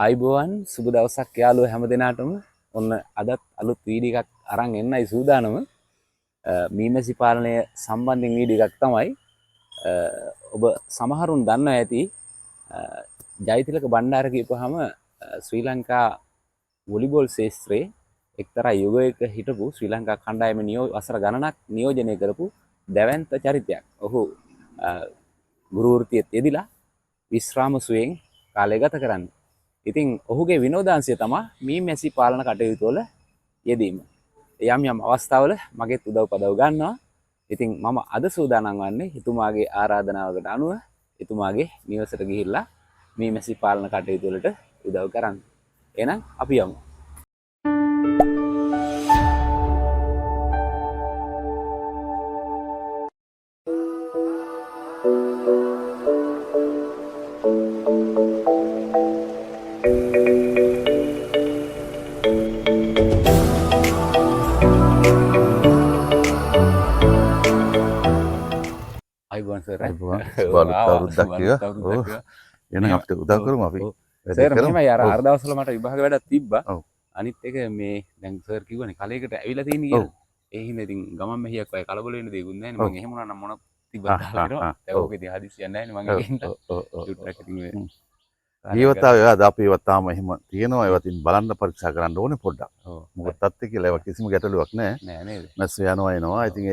අයිබෝවන් සුබ දවසක් යාළුවෝ හැම දිනාටම ඔන්න අදත් අලුත් වීඩියෝ එකක් අරන් එන්නයි සූදානම මීමැසි පාලනය සම්බන්ධයෙන් වීඩියෝ එකක් තමයි ඔබ සමහරුන් දන්නවා ඇති ජයතිලක බණ්ඩාර කියපුවාම ශ්‍රී ලංකා වොලිබෝල් ශාස්ත්‍රයේ එක්තරා යුගයක හිටපු ශ්‍රී ලංකා කණ්ඩායම වසර ගණනක් නියෝජනය කරපු දැවැන්ත චරිතයක්. ඔහු ගුරු වෘත්තියට යෙදිලා විශ්‍රාම සුවයෙන් කාලය ගත කරන්නේ. ඉතින් ඔහුගේ විනෝදාංශය තමයි මීමැසි පාලන කටයුතු වල යෙදීම. යම් යම් අවස්ථාවල මගෙත් උදව් පදව් ගන්නවා. ඉතින් මම අද සූදානම් වන්නේ එතුමාගේ ආරාධනාවකට අනුව එතුමාගේ නිවසට ගිහිල්ලා මීමැසි පාලන කටයුතු වලට උදව් කරන්න. එහෙනම් අපි යමු. අයිබෝන් සර්. අයිබෝන් සුබ අවුරුද්දක් කියලා. ඔව්. එහෙනම් අපිට උදව් කරමු අපි. සර් මෙහෙමයි අර දවස්වල මට විභාග වැඩක් තිබ්බා. අනිත් එක මේ දැන් සර් කිව්වනේ කලයකට ඇවිල්ලා තියෙන කියලා. ඒ හින්දා ඉතින් ගමන් මෙහියක් ඔය කලබල වෙන්න දෙයක්වත් නැහැ නේ. මම එහෙම වුණා නම් මොන තිබ්බත් දාලා ඒක ඕකේ හදිස්සියක් නැහැ නේ මම ඒකින්ද. චුට්ටක් ඉතින් මේ ජීවිතාව ඒවා අපි ඒවා තාම එහෙම තියෙනවා. ඒවා තින් බලන්න පරීක්ෂා කරන්න ඕනේ පොඩ්ඩක්. මොකද තත්ත්වය කියලා ඒවා කිසිම ගැටලුවක් නැහැ. නෑ නේද? මැස් යනවා එනවා. ඉතින්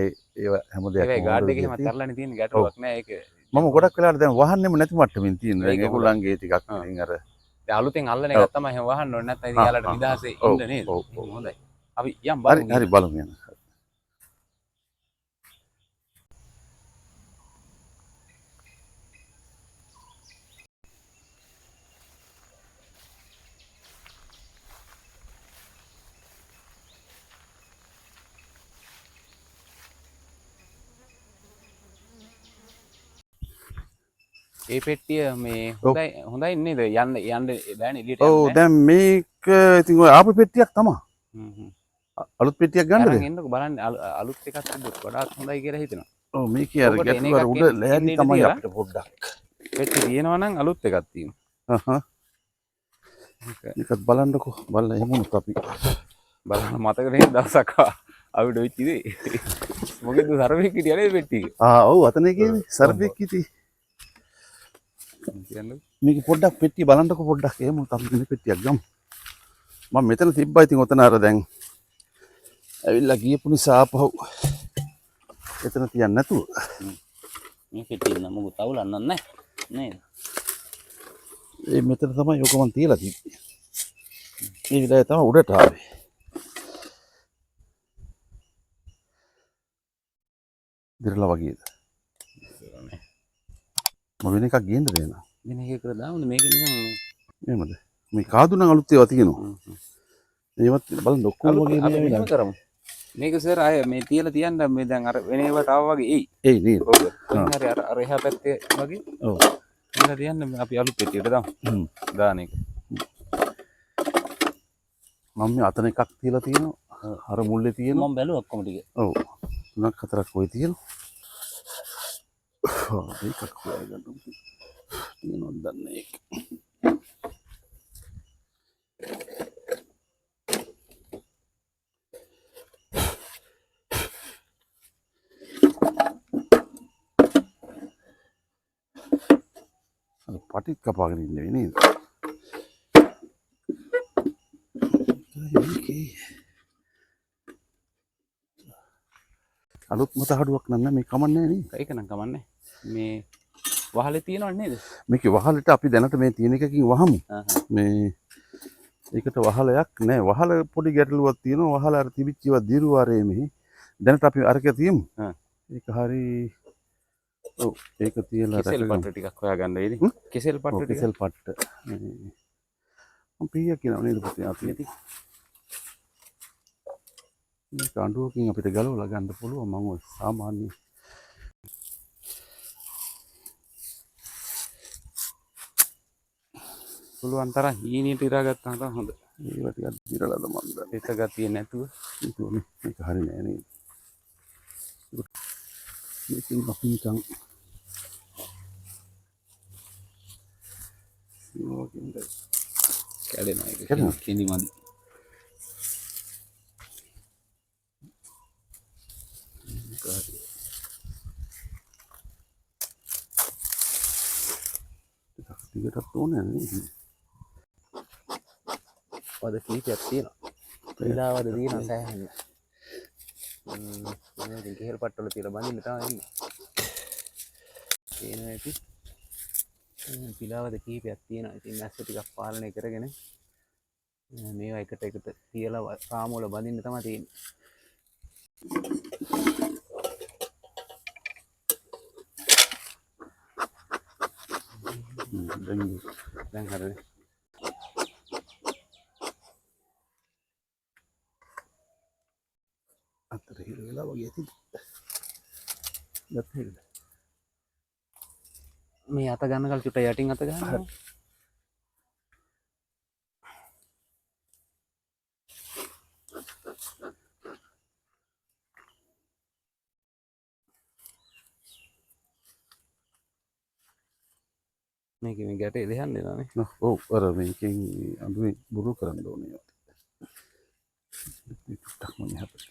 ඒවා හැම දෙයක්ම ඒ ගාඩ් එකේ හැම තරලානේ තියෙන ගැටලුවක් නෑ ඒක. මම ගොඩක් වෙලාවට දැන් වහන්නෙම නැති මට්ටමින් තියෙනවා. දැන් ඒගොල්ලන්ගේ ටිකක් ඉතින් අර දැන් අලුතෙන් අල්ලන එකක් තමයි එහෙම වහන්න ඕනේ නැත්නම් ඉතින් යාලට නිදහසේ ඉන්න නේද? හොඳයි. අපි යම් බලමු. හරි බලමු යන්න. ඒ පෙට්ටිය මේ හොඳයි නේද? යන්න බෑනේ එළියට යන්න. ඔව් දැන් මේක ඉතින් ඔය ආපු පෙට්ටියක් තමයි. අලුත් පෙට්ටියක් ගන්නද? අරන් එන්නකෝ බලන්න අලුත් එකක් තිබ්බොත් වඩාත් හොඳයි කියලා හිතෙනවා. ඔව් මේකේ අර ගැටලුව අර උඩ ලෑලි තමයි අපිට පොඩ්ඩක්. පෙට්ටි තියෙනවා නම් අලුත් එකක් තියෙනවා. මේකත් බලන්නකෝ. බලලා එහෙම වුණත් අපි බලන්න මතක නේද දවසක් අපිට වෙච්ච දේ. මොකද සර්වෙක් හිටියා නේද පෙට්ටි එක? ඔව් අතන එකේ සර්වෙක් හිටියේ. කියන්නේ මේක පොඩ්ඩක් පෙට්ටිය බලන්නකෝ පොඩ්ඩක් එහෙම වුණත් අපි මේ පෙට්ටියක් ගමු. මම මෙතන තිබ්බා ඉතින් ඔතන අර දැන් ඇවිල්ලා ගියපු නිසා ආපහු එතන තියන්න නැතුව මේ පෙට්ටිය නම් මොකද තවුලන්න නැහැ නේද? ඒ මෙතන තමයි ඔක මන් තියලා තිබ්බේ. මේ විලාය තමයි උඩට ආවේ. දිරලා වගේද? මම වෙන එකක් ගේන්න දෙනවා. වෙන එකකට දාමුනේ මේක නිකන් එහෙමද? මේ කාදු නම් අලුත් ඒවා තියෙනවා. ඒවත් බලන්න ඔක්කොම වගේ මේ කරමු. මේක සර් අය මේ තියලා තියන්න මේ දැන් අර වෙන ඒවාට ආවා වගේ එයි. එයි නේද? ඔව්. හරි අර එහා පැත්තේ වගේ. ඔව්. තියලා තියන්න අපි අලුත් පෙට්ටියට දාමු. දාන එක. මම මේ අතන එකක් තියලා තියෙනවා. අර මුල්ලේ තියෙනවා. මම බැලුවා ඔක්කොම ටික. ඔව්. තුනක් හතරක් කොයි තියෙනවා? ඒකක් හොයාගන්න තියෙනවද දන්නේ ඒක. අර පටිත් කපාගෙන ඉන්නේ නේද? අලුත් මතහඩුවක් නෑ මේ කමන්නේ නේද? ඒක නම් කමන්නේ. මේ වහලේ තියෙනව නේද? මේකේ වහලට අපි දැනට මේ තියෙන එකකින් වහමු. මේ ඒකට වහලයක් නෑ. වහල පොඩි ගැටලුවක් තියෙනවා. වහල අර තිබිච්ච ඒවා දිරුවාරේ මෙහි. දැනට අපි අරක තියමු. ඒක හරි. ඔව් ඒක තියලා කෙසෙල් පට්ට ටිකක් හොයාගන්න වෙයිනේ. කෙසෙල් පට්ට ටික. කෙසෙල් පට්ට. මම පීයක් කියනවා නේද පුතේ අපි. මේ කණ්ඩුවකින් අපිට ගලවලා ගන්න පුළුවන් මම ඔය සාමාන්‍ය පුළුවන් තරම් හීනියට ඉරා ගත්තාම තමයි හොඳ. ඒවා ටිකක් දිරලාද මන්ද. ඒක ගතිය නැතුව මේක හරි නෑ නේද? මේකෙන් අපි නිකන් කැඩෙනවා ඒක. කැඩෙනවා? කිනි මදි. ටිකටත් ඕනේ නේද? වද කීපයක් තියෙනවා. විලාවද තියෙනවා සෑහෙන. ඉතින් කෙහෙල් පට්ටවල තියලා බඳින්න තමයි ඉන්නේ. තේනවා ඇති. පිලාවද කීපයක් තියෙනවා. ඉතින් මැස්ස ටිකක් පාලනය කරගෙන මේවා එකට තියලා රාමු වල බඳින්න තමයි තියෙන්නේ. දැන් හරිනේ. අතර හිර වෙලා වගේ ඇති. දැන් මේ අත ගන්න කල් චුට්ට යටින් අත ගන්නවා. මේක මේ ගැටේ දෙහන්න දෙනවානේ. ඔව් අර මේකෙන් අඳුනේ බුරු කරන්න ඕනේ. ටිකක් මොනේ හපට.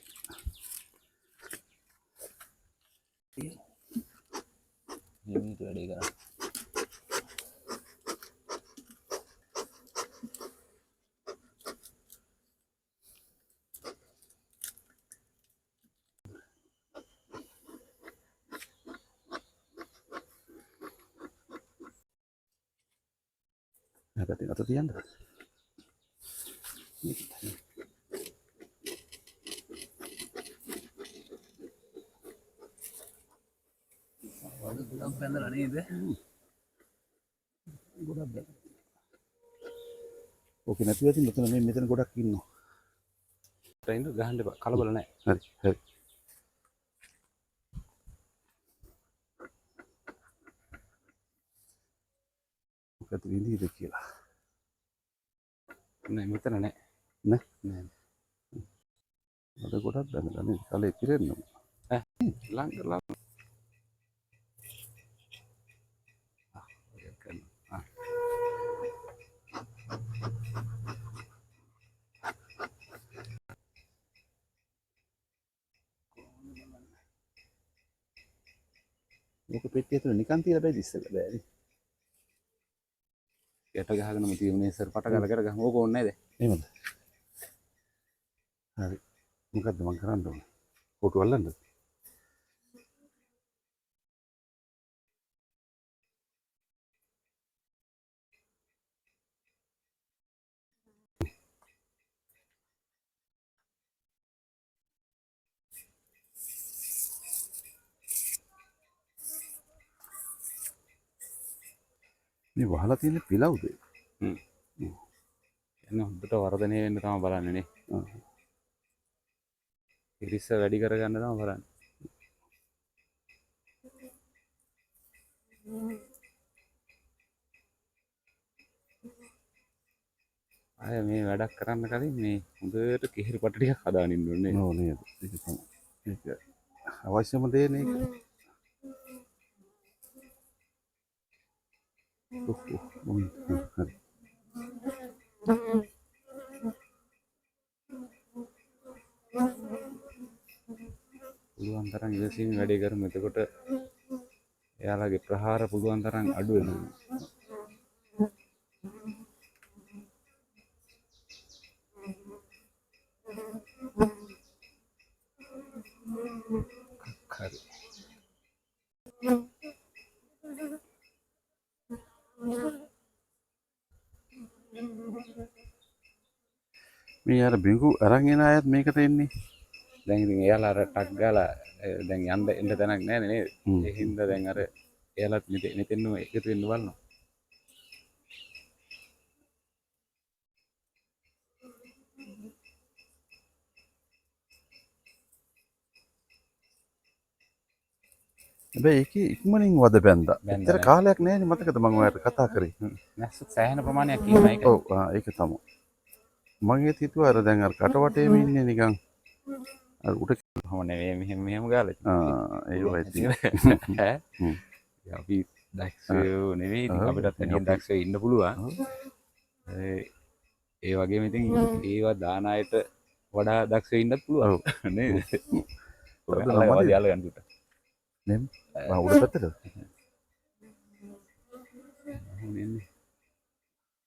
මේක වැඩේ කරා. පැත්තෙන් අත තියන්න. වද ගොඩක් බැඳලා නේද? ගොඩක් බැඳ. ඕකේ නැතුව ඉතින් මෙතන ගොඩක් ඉන්නවා. ට්‍රේන් එක ගහන්න එපා. කලබල නැහැ. හරි හරි. මොකද විඳීද කියලා. නෑ මෙතන නෑ. නෑ. අද ගොඩක් බැඳලා නේ. කලේ පිරෙන්න. ලං කරලා මේක පෙට්ටිය තුල නිකන් තියලා බැරි ඉස්සෙල්ලා බෑනේ. යට ගහගෙනම තියුනේ සර් පට ගාලා කරගහම ඕක ඕනේ නේද? එහෙමද? හරි. මොකද්ද මම කරන්න ඕනේ? ෆොටෝ අල්ලන්නද? මේ වහලා තියෙන පිලව්ද? එන්න හොඳට වර්ධනය වෙන්න තමයි බලන්නේ නේ. ඉරිස්ස වැඩි කරගන්න තමයි බලන්නේ. අය මේ වැඩක් කරන්න කලින් මේ හොඳට කිහිරි පට ටිකක් හදාගෙන ඉන්න ඕනේ. ඔව් නේද? ඒක තමයි. ඒක අවශ්‍යම දේ නේ. හරි. පුළුවන් තරම් ඉවසීම වැඩි කරමු. එතකොට එයාලගේ ප්‍රහාර පුළුවන් තරම් අඩු වෙනවා. හරි. මේ අර බිඟු අරන් එන අයත් මේකට එන්නේ. දැන් ඉතින් එයාලා අර ටක් ගාලා දැන් යන්න එන්න තැනක් නැහැ නේද? ඒ හින්දා දැන් අර එයාලත් මෙතෙන්ම එකතු වෙන්න බලනවා. හැබැයි ඒකේ ඉක්මනින් වද බැන්දා. ඇත්තට කාලයක් නැහැ මතකද මම ඔයාලට කතා කරේ. නැස්සත් සෑහෙන ප්‍රමාණයක් ඉන්නවා ඒක. ඔව් ඒක තමයි. මම ඒත් හිතුවා අර දැන් අර කටවටේම ඉන්නේ නිකන් අර උඩ කොහොම නෙවෙයි මෙහෙම ගාලා. ඒ වගේ ඈ අපි දක්ෂයෝ නෙවෙයි ඉතින් අපිටත් වැඩි දක්ෂයෝ ඉන්න පුළුවන්. ඒ වගේම ඉතින් ඒවා දාන අයට වඩා දක්ෂ වෙන්නත් පුළුවන් නේද? අල්ලග වදී අල්ලගන්න දුට. නෙම්. උඩ පැත්තට.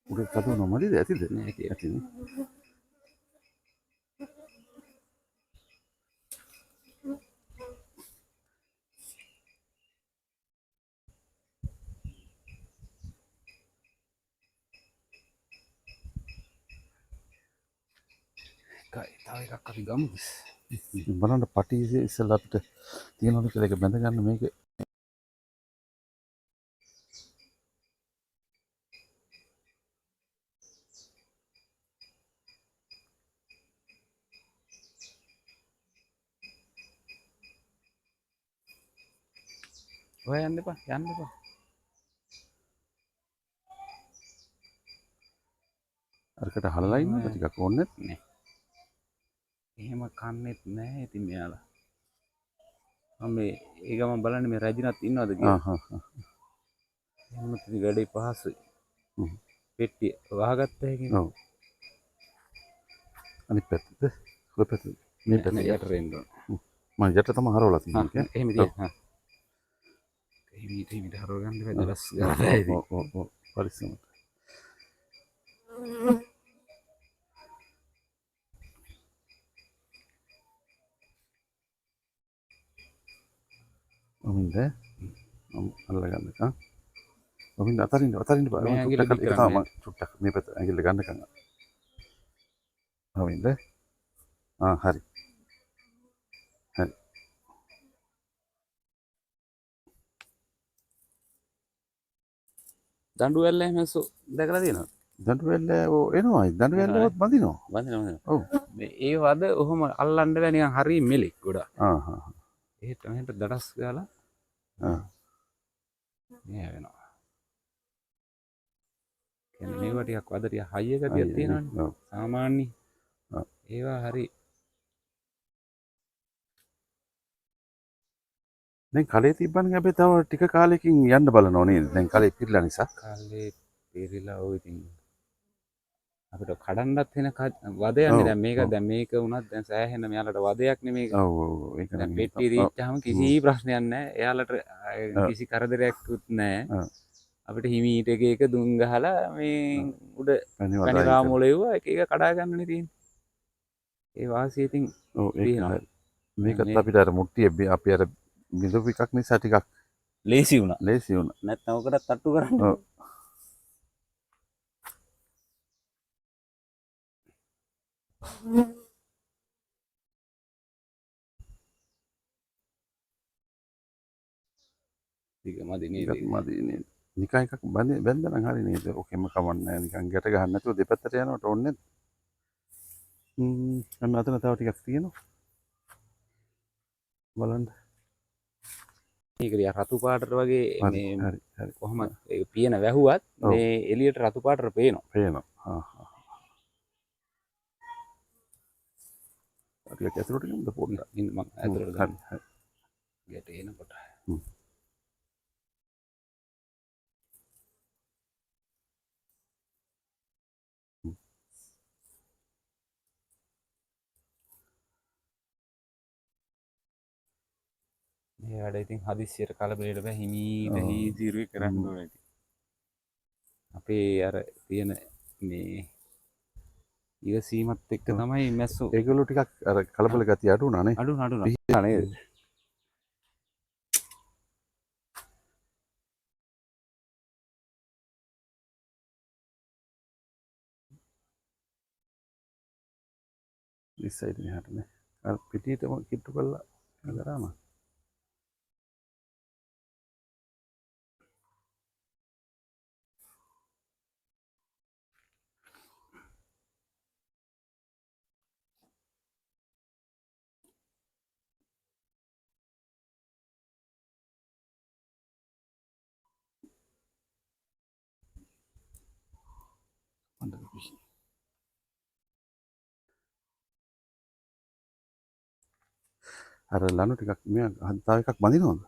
උඩ කඩන මදිද ඇතිද? නෑ ඇතිනේ. තව එකක් අපි ගමු. බලන්න පටි ඉස්සෙල්ලා අපිට තියෙනවද කියලා එක බැඳ ගන්න මේක. ඔය යන්න එපා යන්න එපා. අරකට හලලා ඉන්නවද ටිකක් ඕනේ නෑ. එහෙම කන්නේත් නෑ ඉතින් මෙයාලා. මම ඒක මම බලන්නේ මේ රජිනත් ඉන්නවද කියලා. එහෙම ඉතින් වැඩේ පහසුයි. පෙට්ටිය වහගත්ත හැකියි. ඔව්. අනිත් පැත්තද? ඔය පැත්තද? මේ පැත්තට යට රෙන්න ඕන. මම යට තමයි හරවලා තියෙන්නේ. එහෙම තියන්න. එහෙම හරව ගන්න බෑ දලස් ගාලා ඉතින්. ඔව් පරිස්සමට. ඔමින්ද අල්ලගන්නකම්. ඔමින්ද අතරින් බා. චුට්ටක් මේ පැත්ත ඇඟිල්ල ගන්නකම්. ඔමින්ද. හරි. හරි. දඬු වැල්ල එහෙම දැකලා තියෙනවද? දඬු වැල්ල එනවා. දඬු වැල්ලවත් බඳිනවා. බඳිනවා. ඔව්. ඒ වද ඔහොම අල්ලන්න බෑ නිකන් හරි මෙලෙක් ගොඩක්. ආහ්. එහෙට මෙහෙට දඩස් ගාලා මේ වෙනවා. කියන්නේ මේවා ටිකක් වද ටික හයිය ගතියක් තියෙනවනේ. සාමාන්‍ය. ඒවා හරි. දැන් කලේ තිබ්බනම් අපි තව ටික කාලෙකින් යන්න බලනවා නේද? දැන් කලේ පිරලා නිසා. කලේ පිරিলা ඔය ඉතින් අපිට කඩන්නත් වෙන වදයන්නේ දැන් මේක වුණත් දැන් සෑහෙන මෙයාලට වදයක් නෙමේක. ඔව් ඒක දැන් පෙට්ටි රීච්චාම කිසි ප්‍රශ්නයක් නැහැ. එයාලට කිසි කරදරයක්වත් නැහැ. අපිට හිමීට එක දුම් ගහලා මේ උඩ පැණි රාම වලේවා එක එක කඩා ගන්නනේ තියෙන්නේ. ඒ වාසිය ඉතින් ඔව් ඒක මේකත් අපිට අර මුට්ටිය අපි අර බිඳපු එකක් නිසා ටිකක් ලේසි වුණා. නැත්නම් ඔකට තට්ටු කරන්න. ඔව්. ටික මදි නේද? නිකන් එකක් බැඳලා හරි නේද? ඔකෙම කවන්නේ නිකන් ගැට ගන්න නැතුව දෙපැත්තට යනකොට ඕනේ නැද්ද? අන්න අතන තව ටිකක් තියෙනවා. බලන්න. මේක දිහා රතු පාටට වගේ මේ හරි. කොහොමද ඒ පියන වැහුවත් මේ එළියට රතු පාටට පේනවා. ටිකක් ඇතුළට ගමු පොඩ්ඩක්. ඉන්න මම ඇතුළට ගන්න. හරි. ගැට එනකොට. මේ වැඩ ඉතින් හදිස්සියට කලබලෙට බෑ හිමීට හීසිරුවේ කරන්න ඕනේ. අපේ අර තියෙන මේ ඉවසීමත් එක්ක තමයි මැස්සෝ ඒගොල්ලෝ ටිකක් අර කලබල ගතිය අඩු වුණා නේ. අඩු නේද? this side මෙහාට නේ. අර පිටියටම කිට්ටු කරලා කරාම. අර ලනු ටිකක් මේ තව එකක් බඳිනවද?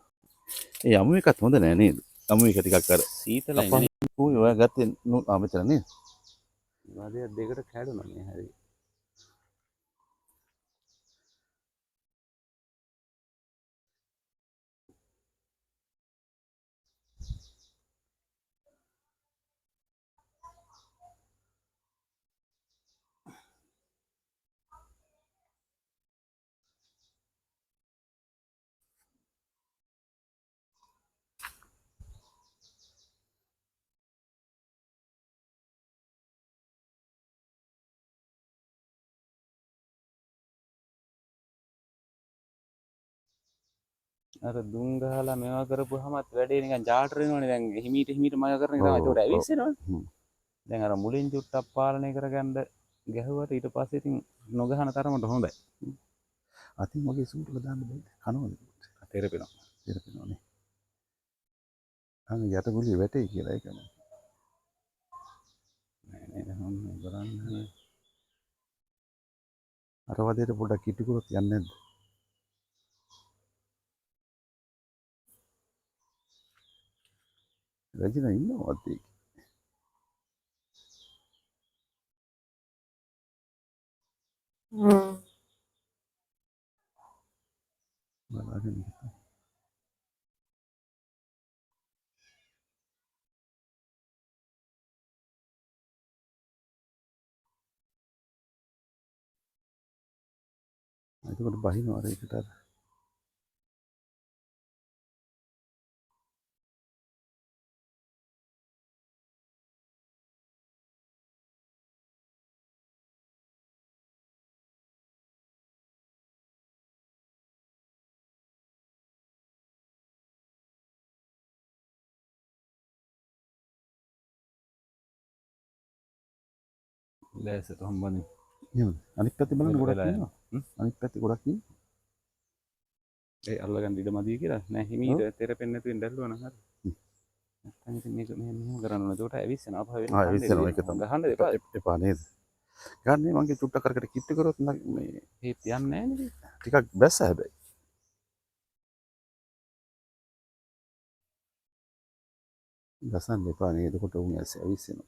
ඒ අමු එකත් හොඳ නෑ නේද? අමු එක ටිකක් අර සීතලයි නේ. ඔය ගත්තේ මෙතන නේද? වදේ දෙකට කැඩුණා මේ හරි. අර දුම් ගහලා මේවා කරපුවාමත් වැඩේ නිකන් ජාටර් වෙනවනේ දැන් හිමීට මග කරන එක තමයි ඒකට ඇවිස්සෙනවනේ. දැන් අර මුලින් චුට්ටක් පාලනය කරගන්න ගැහුවට ඊට පස්සේ ඉතින් නොගහන තරමට හොඳයි. අතින් මගේ සූට් එක දාන්න බෑ. කනවද? තෙරපෙනවා. තෙරපෙනවනේ. අන්න යට ගුලිය වැටේ කියලා ඒක නෑ. නෑ නෑ හොන්න කරන්නේ. අර වදේට පොඩ්ඩක් කිට්ටු කරොත් යන්නේ නැද්ද? රජිනා ඉන්නවද ඒක? බලන්න. එතකොට බහිනවා ඒකට අර ලෑස්තිට හම්බන්නේ. එහෙමද? අනිත් පැත්තේ බලන්න ගොඩක් වෙලා ඉන්නවා. අනිත් පැත්තේ ගොඩක් ඉන්නවා. ඒ අල්ලගන්න ඉඩ මදි කියලා නෑ හිමීට තෙරපෙන්නේ නැතුව ඉඳ ඇල්ලුවා නම් හරි. නැත්නම් ඉතින් මේක මෙහෙම කරන්න ඕනේ. ඒකට ඇවිස්සෙනවා අපහ වෙන. ඇවිස්සෙනවා ඒක තමයි. ගහන්න එපා. එපා නේද? ගන්නේ මගේ චුට්ටක් කරකට කිට්ටු කරොත් මේ ඒත් යන්නේ නෑනේ. ටිකක් බැස්ස හැබැයි. ගසන්න එපා නේද? එතකොට උන් ඇවිස්සෙනවා.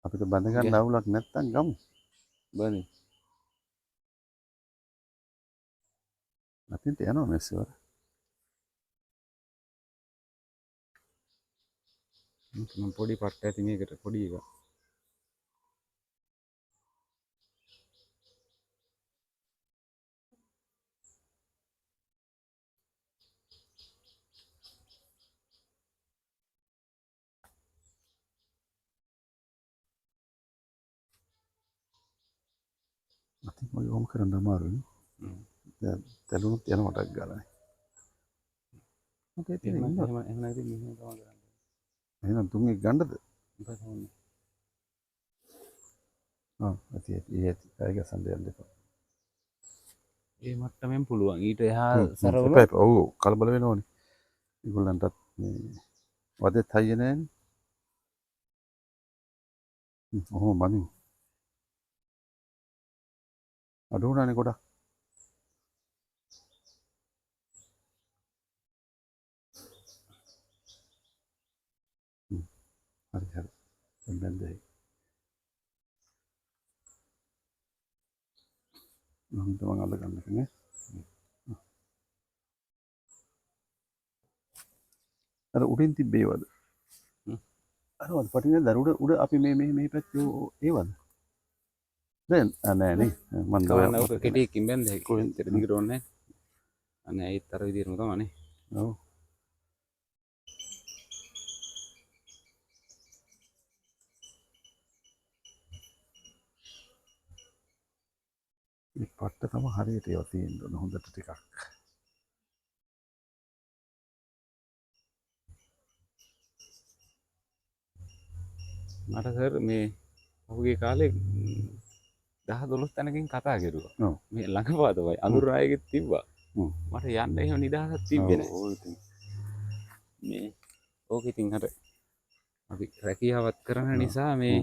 අපිට බඳ ගන්න අවුලක් නැත්තම් ගමු. බනි. අතින්ට යනවා මෙස්සවර. මම පොඩි පට්ට ඇති මේකට පොඩි එක. අතින් මගේ ඕම කරන්න අමාරුයි. තැලුණුත් යන මටක් ගාලානේ. මොකද ඉතින් එහෙම නැති මෙහෙම තමයි කරන්නේ. එහෙනම් තුන් එක ගන්නද? ඉතින් තමයි. ඇති ඒක සන්දේ යන්න එපා. ඒ මට්ටමෙන් පුළුවන්. ඊට එහා සරවල එපා. ඔව් කලබල වෙනවනේ. ඒගොල්ලන්ටත් මේ වදෙත් හයිය නැහැනේ. ඔහොම බනින්. අඩු වුණානේ ගොඩක්. හරි හරි. දැන් දෙයි. මම තමන් අල්ල ගන්න කනේ. අර උඩින් තිබ්බේවද? අරවද පටිනේ දරුඩ උඩ අපි මේ පැත්තේ ඒවද? දැන් නෑ නේ මම කවන්න ඔක කෙටියකින් බැන්ද කොහෙන් දිගට ඕනේ අනේ ඒත් අර විදිහටම තමයිනේ. ඔව්. මේ පට්ට තම හරියට ඒවා තියෙන්න ඕන හොඳට ටිකක්. මට සර් මේ ඔහුගේ කාලේ 10-12 තැනකින් කතා කෙරුවා. ඔව්. මේ ළඟපාතවයි අඳුර ආයෙත් තිබ්බා. මට යන්න එහෙම නිදහසක් තිබ්බේ නැහැ. ඔව් ඉතින් මේ ඕක ඉතින් අර අපි රැකියාවත් කරන නිසා මේ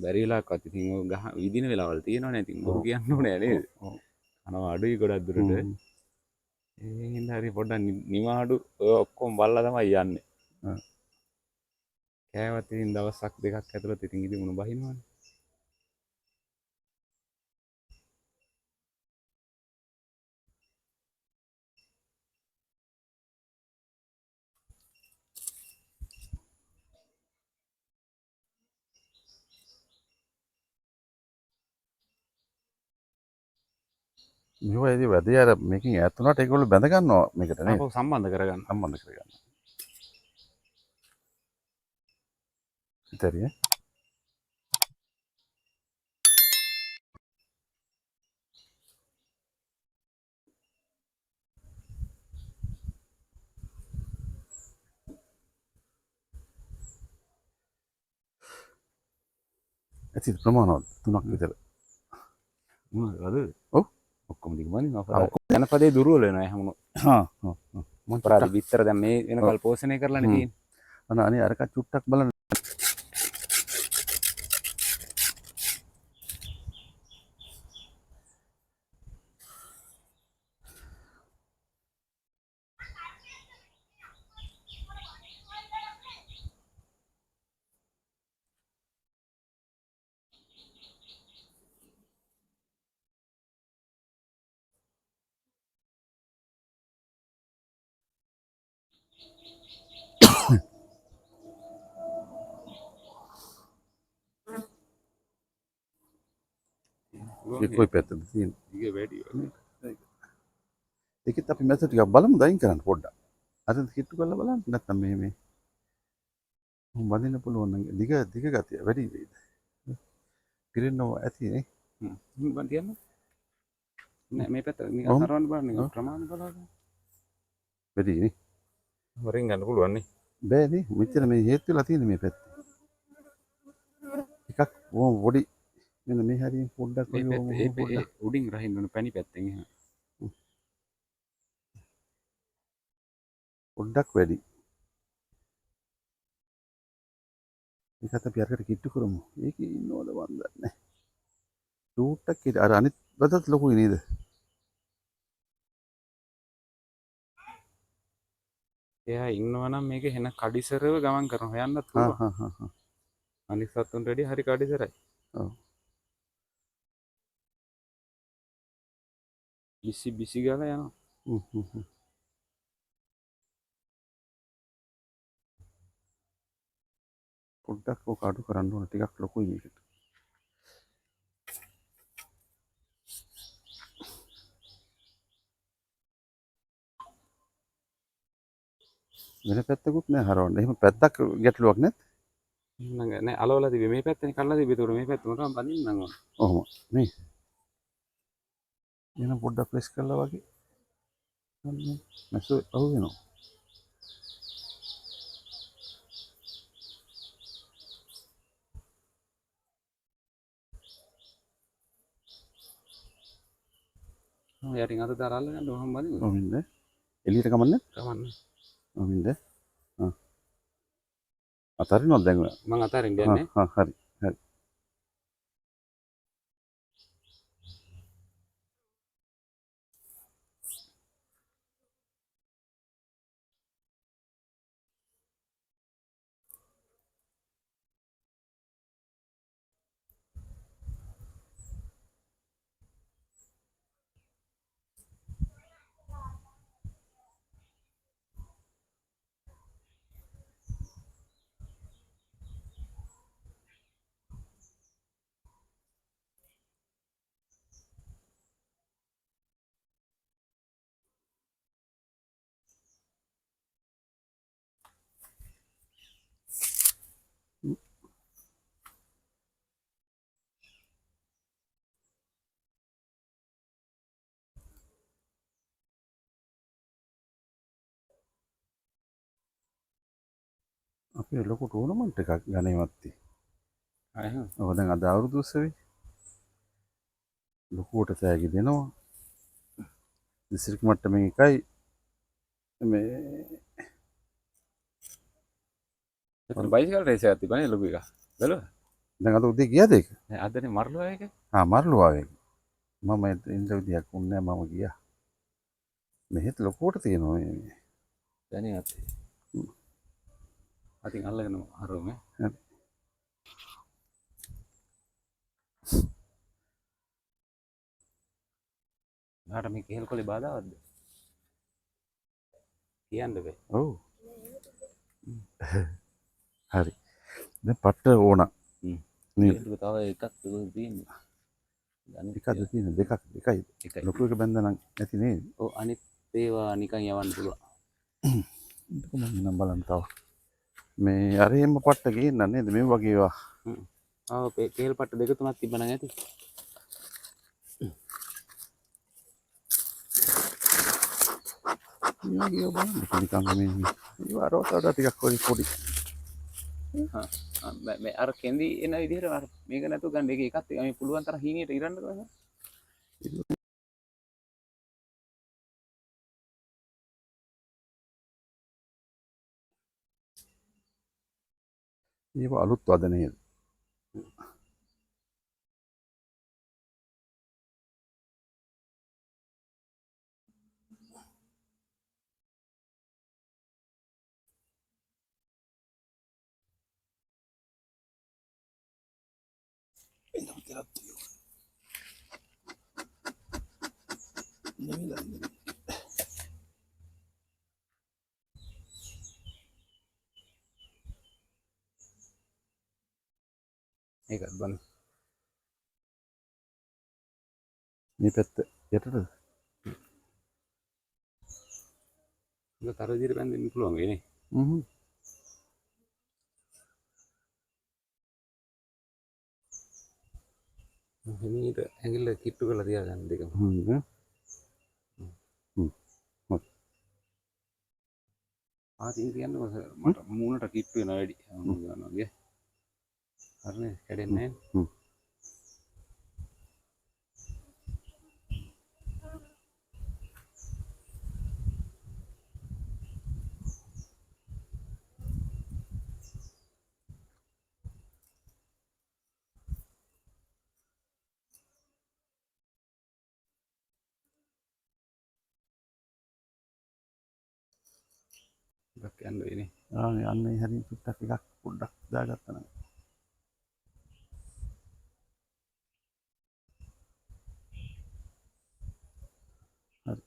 බැරි වෙලාවක්වත් ඉතින් ඔය ගහ විදින වෙලාවල් තියෙනවනේ. ඉතින් බොරු කියන්න ඕනේ නේද? ඔව්. අනවා අඩුයි ගොඩක් දුරට. ඒ හින්දා හරි පොඩ්ඩක් නිවාඩු ඔය ඔක්කොම බලලා තමයි යන්නේ. කෑවත් ඉතින් දවසක් දෙකක් ඇතුළත ඉතින් ඉදි මුණ බහිනවනේ. මේවා ඉතින් වැඩි අර මේකෙන් ඈත් වුණාට ඒගොල්ලෝ බැඳ ගන්නවා මේකට නේ. ආපහු සම්බන්ධ කරගන්න. සම්බන්ධ කරගන්න. ඉතින් ඇති ප්‍රමාණවත් 3ක් විතර. මොනවද අද? ඔව්. ඔක්කොම දිග බඳිනවා. ජනපදයේ දුර්වල වෙනවා හැමෝම. හා හා. මම පරාදි විතර දැන් මේ වෙනකල් පෝෂණය කරලානේ තියෙන්නේ. අනේ අරක චුට්ටක් බලන්න. ඒ කොයි පැත්තද තියෙන්නේ? ඊගේ වැඩි වගේ. ඒකත් අපි මැස ටිකක් බලමු දයින් කරන්න පොඩ්ඩක්. අර කිට්ටු කරලා බලන්න නැත්නම් මේ බඳින්න පුළුවන් නම් දිග ගතිය වැඩි වෙයිද? පිරෙන්නව ඇති නේ. බන් තියන්න. නෑ මේ පැත්ත නිකන් හරවන්න බලන්න ප්‍රමාණ බලන්න. වැඩි නේ. වරින් ගන්න පුළුවන් නේ. බෑ නේ. මෙච්චර මේ හේතු වෙලා තියෙන මේ පැත්ත. එකක් පොඩි මෙන්න මේ හරිය පොඩ්ඩක් ඒ උඩින් රහින්න ඕන පැණි පැත්තෙන් එහෙම. පොඩ්ඩක් වැඩි. ඒකත් අපි අරකට කිට්ටු කරමු. ඒකේ ඉන්නවද වන්දන්නේ. චූට්ටක් කිට අර අනිත් බදත් ලොකුයි නේද? එයා ඉන්නවා නම් මේක හෙන කඩිසරව ගමන් කරන හොයන්නත් පුළුවන්. අනිත් සතුන්ට වැඩි හරි කඩිසරයි. ඔව්. බිසි ගාලා යනවා. පොඩ්ඩක් ඔක අඩු කරන්න ඕන ටිකක් ලොකුයි මේකට. වෙන පැත්තකුත් නෑ හරවන්න. එහෙම පැත්තක් ගැටලුවක් නැත්. නෑ අලවලා තිබේ මේ පැත්තනේ කල්ලා තිබේ. ඒතකොට මේ පැත්තම තමයි බඳින්න ඕන. ඔහොම නේ. එන පොඩ්ඩක් ප්‍රෙස් කරලා වගේ. මැස්ස අහු වෙනවා. යටින් අත දාලා අල්ලගන්න ඕනම බඳින්න. ඔමින්ද එළියට කමන්නේ? කමන්න. ඔමින්ද අතරිනවද දැන් මම අතරින් යන්නේ. හරි. අපි ලොකු ටූර්නමන්ට් එකක් ගන්නේවත්. ඔව් දැන් අද අවුරුදු උත්සවේ ලොකුවට තෑගි දෙනවා. දිස්ත්‍රික් මට්ටමින් එකයි මේ බයිසිකල් රේස් එකක් තිබ්බනේ ලොකු එකක්. බැලුවා? දැන් අද උදේ ගියාද ඒක? නෑ අදනේ මරළුවා එක. මරළු ආවේ. මම ඉඳ විදියක් උන්නේ මම ගියා. මෙහෙත් ලොකුවට තියෙනවා මේ. දැනෙත්. අතින් අල්ලගෙන අරමු. හරි. නාට මේ කෙහෙල් කොලේ බාධාවත්ද? කියන්න බෑ. ඔව්. හරි. දැන් පට්ට ඕන. නේද? ඒක තව එකක් තියෙන්නේ. එකක්ද තියෙන්නේ? දෙකයි. එකයි. ලොකු එක බැන්දා නම් නැති නේද? ඔව් අනිත් ඒවා නිකන් යවන්න පුළුවන්. ඒක මම නම් බලන්න තව. මේ අර එහෙම පට්ට ගේන්න නේද මේ වගේ ඒවා. ආ කෙහෙල් පට්ට දෙක තුනක් තිබ්බනම් ඇති. මේ වගේ ඒවා බලන්න නිකන් මේ ඒවා රෝතවඩා ටිකක් පොඩි. මේ අර කෙන්දි එන විදිහට අර මේක නැතුව ගන්න එක එකත් මේ පුළුවන් තරම් හීනියට ඉරන්න කරනවා. ඒවා අලුත් වද නේද? ඒකත් බලන්න. මේ පැත්ත යටටද? ඒක තර විදිහට බැඳෙන්න පුළුවන් වෙන්නේ. හිමීට ඇඟිල්ල කිට්ටු කරලා තියාගන්න දෙකම. ආතින් කියන්නේ මට මූණට කිට්ටු වෙනවා වැඩි. ගන්නවා ගේ. හරිනේ කැඩෙන්නේ නැහැ. එකක් යන්න වෙන්නේ. යන්නේ හරිය චුට්ටක් එකක් පොඩ්ඩක් දාගත්තා නම්. හරි.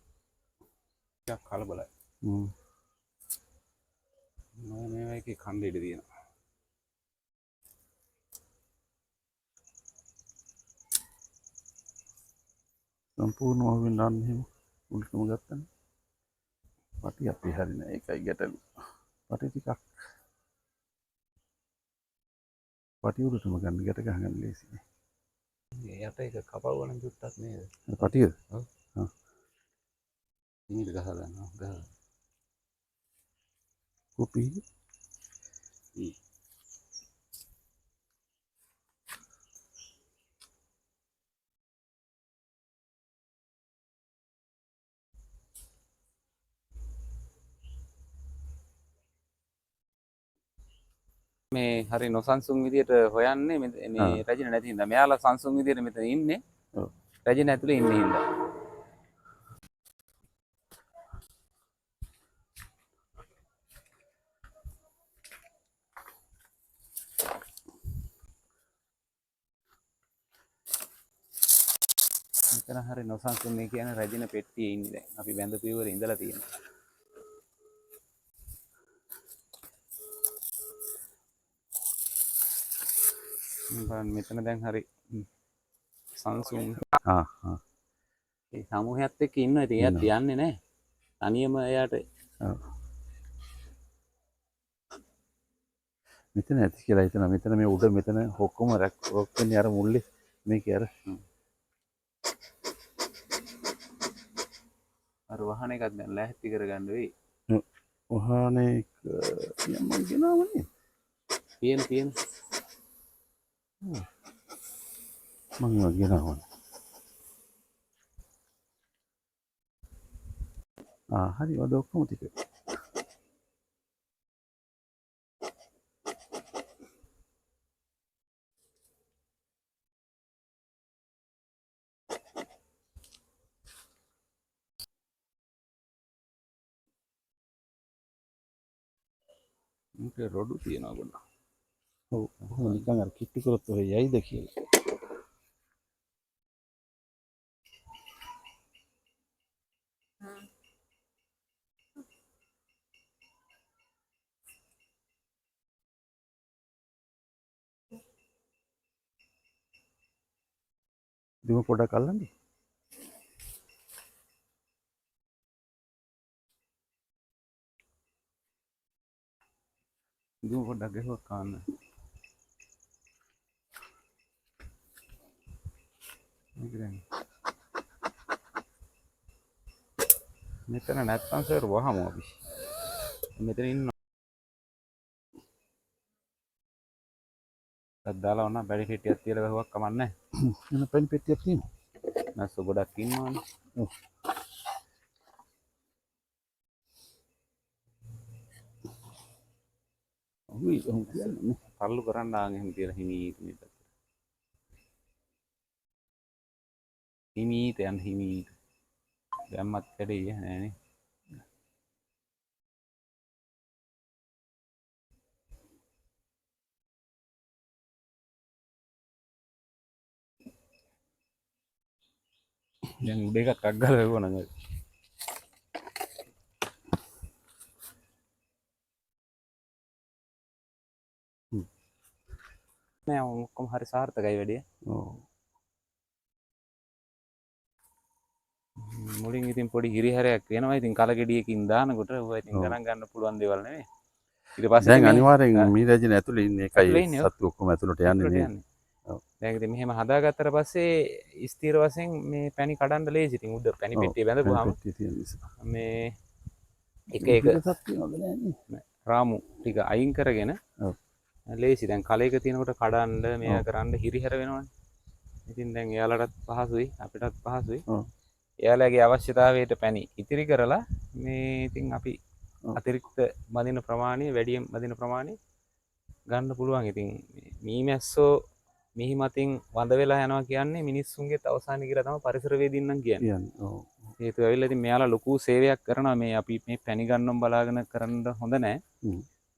ටිකක් කලබලයි. මේවා එකේ කණ්ඩ ඉඩ තියෙනවා. සම්පූර්ණව වෙන්න එහෙම උල්ටම ගත්තනේ. පටි අපි හරිනේ ඒකයි ගැටලු. පටි ටිකක් පටි උඩටම ගන්න ගැට ගහගන්න ලේසියි. යට එක කපවුවනම් චුට්ටක් නේද? පටියද? ඔව්. ඉනිට ගහ ගන්නවා. ගහ. කොපි. මේ හරි නොසන්සුන් විදියට හොයන්නේ මේ රජින නැති හින්දා. මෙයාලා සංසුන් විදියට මෙතන ඉන්නේ. ඔව්. රජින ඇතුලේ ඉන්නේ හින්දා. මෙතන හරි නොසන්සුන් මේ කියන්නේ රජින පෙට්ටියේ ඉන්නේ දැන්. අපි බැඳපු ඉවරේ ඉඳලා තියෙනවා. මෙතන දැන් හරි සංසුන්. ඒ සමූහයත් එක්ක ඉන්නවා. ඉතින් එයාත් යන්නේ නැහැ. තනියම එයාට මෙතන ඇති කියලා හිතනවා. මෙතන මේ උඩ මෙතන ඔක්කොම රොක් වෙන්නේ අර මුල්ලේ මේකේ අර වහන එකක් දැන් ලෑස්ති කරගන්න වෙයි. වහනේ මම ගෙනාවනේ. තියෙන. මම ගෙනාවනේ. හරි වද ඔක්කොම ටික. මේක රොඩු තියනවා ගොඩක්. ඔව් කොහොම නිකන් අර කිට්ටු කරොත් ඔය යයිද කියලා. දිම පොඩක් අල්ලන්න. දුව පොඩ්ඩක් ගහුවක් කාන්න. මෙතන නැත්තම් සර් වහමු අපි. මෙතන ඉන්න දාලා වුණා බැරි හිටියක් තියලා ගහුවක් කමන්නේ. එන පෙන් පෙට්ටියක් තියෙනවා. නැස්ස ගොඩක් ඉන්නවනේ. ඔව්. ඔව් ඔව් කියන්නේ පල්ලු කරන්න ආන් එහෙම තියලා හිමීට මෙතන. හිමීට යන්න හිමීට. දැම්මත් කැඩේ නෑනේ. දැන් උඩ එකක් අග්ගලා වෙවුවා නං. නෑ ඔක්කොම හරි සාර්ථකයි වැඩේ. ඔව්. මුලින් ඉතින් පොඩි හිරිහැරයක් වෙනවා. ඉතින් කලගෙඩියකින් දානකොට ඔය ඉතින් ගණන් ගන්න පුළුවන් දේවල් නෙමෙයි. ඊට පස්සේ දැන් අනිවාර්යෙන් මේ රජින ඇතුලේ ඉන්නේ ඇතුලේ එකයි ඉන්නේ. සතු ඔක්කොම ඇතුලට යන්නේ නේ. ඔව්. දැන් ඉතින් මෙහෙම හදාගත්තට පස්සේ ස්ථිර වශයෙන් මේ පැණි කඩන්න ලේසි. ඉතින් උඩ පැණි පෙට්ටිය බැඳපුවාම පෙට්ටිය තියෙන නිසා. මේ එක පිටසක් තියනවද නෑනේ. රාමු ටික අයින් කරගෙන ඔව්. ලේසි. දැන් කලයක තියෙනකොට කඩන්න මෙයා කරන්න හිරිහැර වෙනවනේ. ඉතින් දැන් එයාලටත් පහසුයි අපිටත් පහසුයි. ඔව්. එයාලගේ අවශ්‍යතාවයට පැණි ඉතිරි කරලා මේ ඉතින් අපි අතිරික්ත බඳින ප්‍රමාණය වැඩියෙන් බඳින ප්‍රමාණය ගන්න පුළුවන්. ඉතින් මීමැස්සෝ මිහි මතින් වඳ වෙලා යනවා කියන්නේ මිනිස්සුන්ගේ අවසානය කියලා තමයි පරිසරවේදීන් කියන්නේ. ඔව්. හේතුව ඇවිල්ලා ඉතින් මෙයාලා ලොකු සේවයක් කරනවා. මේ අපි මේ පැණි ගන්නම් බලාගෙන කරන්න හොඳ නැහැ.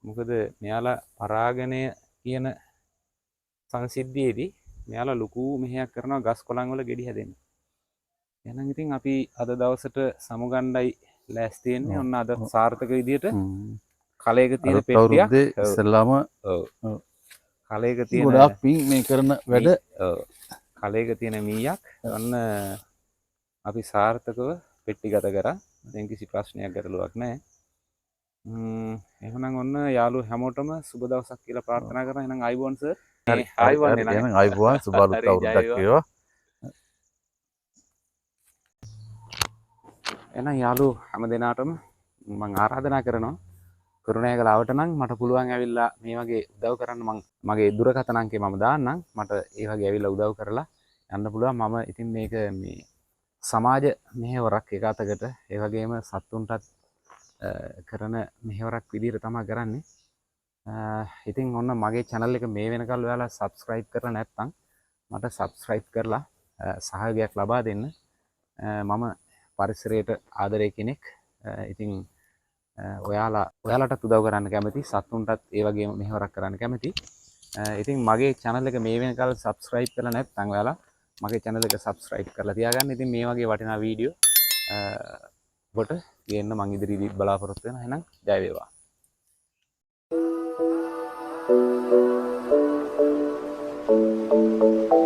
මොකද මෙයාලා පරාගණය කියන සංසිද්ධියේදී මෙයාලා ලොකු මෙහෙයක් කරනවා ගස් කොළන් වල ගෙඩි හැදෙන්න. එහෙනම් ඉතින් අපි අද දවසට සමුගණ්ඩයි ලෑස්ති වෙන්නේ. ඔන්න අද සාර්ථක විදියට කලයක තියෙන පෙට්ටියක් ඉස්සෙල්ලාම ඔව් කලයක තියෙන ගොඩාක් පින් මේ කරන වැඩ ඔව් කලයක තියෙන මීයක් ඔන්න අපි සාර්ථකව පෙට්ටිගත කරා. දැන් කිසි ප්‍රශ්නයක් ගැටලුවක් නැහැ. එහෙනම් ඔන්න යාළුවෝ හැමෝටම සුබ දවසක් කියලා ප්‍රාර්ථනා කරනවා. එහෙනම් ආයිබෝන් සර්. හරි ආයිබෝන් එහෙනම් ආයිබෝන් සුබ අලුත් අවුරුද්දක් වේවා. එහෙනම් යාළුවෝ හැම දිනාටම මම ආරාධනා කරනවා කරුණාකර ආවට නම් මට පුළුවන් ඇවිල්ලා මේ වගේ උදව් කරන්න. මම මගේ දුරකථන අංකය මම දාන්නම්. මට ඒ වගේ ඇවිල්ලා උදව් කරලා යන්න පුළුවන්. මම ඉතින් මේක මේ සමාජ මෙහෙවරක් එක අතකට ඒ වගේම සත්තුන්ටත් කරන මෙහෙවරක් විදිහට තමයි කරන්නේ. ඉතින් ඔන්න මගේ channel එක මේ වෙනකල් ඔයාලා subscribe කරලා නැත්නම් මට subscribe කරලා සහයෝගයක් ලබා දෙන්න. මම පරිසරයට ආදරේ කෙනෙක්. ඉතින් ඔයාලටත් උදව් කරන්න කැමති. සත්තුන්ටත් ඒ වගේම මෙහෙවරක් කරන්න කැමති. ඉතින් මගේ channel එක මේ වෙනකල් subscribe කරලා නැත්නම් ඔයාලා මගේ channel එක subscribe කරලා තියාගන්න. ඉතින් මේ වගේ වටිනා වීඩියෝ ඔබට ගේන්න මං ඉදිරියේදී බලාපොරොත්තු වෙනවා. එහෙනම් ජය වේවා. Thank you.